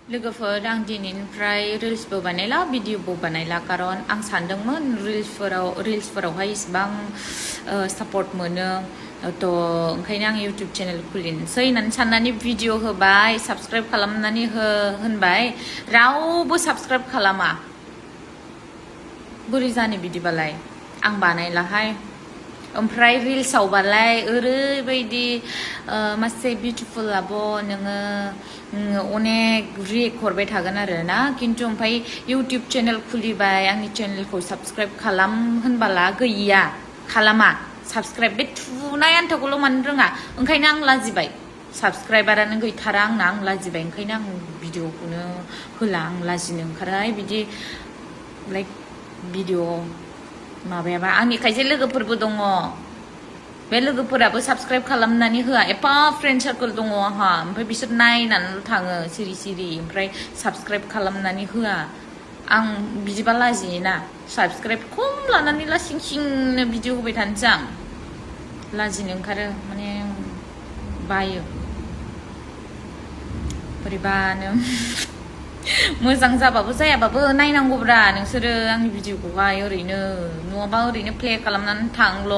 लोगोफोर आं दिनैनिफ्राय रिल्सबो बानायला भिडिअबो बानायला खारन आं सानदोंमोन रिल्सफोरावहाय इसिबां सापर्ट मोनो थ' ओंखायनो आं इउटुब चेनेल खुलिनोसै होननानै साननानै भिडिअ होबाय साबस्क्राइब खालामनानै होनबाय रावबो साबस्क्राइब खालामा बोरै जानो बिदिबालाय आं बानायलाहाय ओमफ्राय रिल्सआवबालाय ओरैबायदि मासे बिउटिफुल आब' नोङो अनेक रिएक्ट हरबाय थागोन आरो ना खिन्थु ओमफ्राय इउटुब चेनेल खुलिबाय आंनि चेनेलखौ साबस्क्राइब खालाम होनबाला गैया खालामा साबस्क्राइब बे थुनाय आन्थाखौल' मानो रोङा ओंखायनो आं लाजिबाय साबस्क्राइबारानो गैथारा आंना आं लाजिबाय ओंखायनो आं भिडिअखौनो होला आं लाजिनो ओंखारबाय बिदि लाइक भिडिअ माबायाबा आंनि खायसे लोगोफोरबो दङ बे लोगोफोराबो साबस्क्राइब खालामनानै होआ एफा फ्रेन्ड सार्कोल दङ आंहा ओमफ्राय बिसोर नायनानैल' थाङो सिरि सिरि ओमफ्राय साबस्क्राइब खालामनानै होआ आं बिदिबा लाजियोना साबस्क्राइब खम लानानै लासिं सिंनो भिडिअ होबाय थानोसै आं लाजिनो ओंखारो माने बायो बोरैबानो मोजां जाबाबो जायाबाबो नायनांगौब्रा नोंसोरो आंनि भिडिअखौहाय ओरैनो नङाबा ओरैनो प्ले खालामनानै थांल'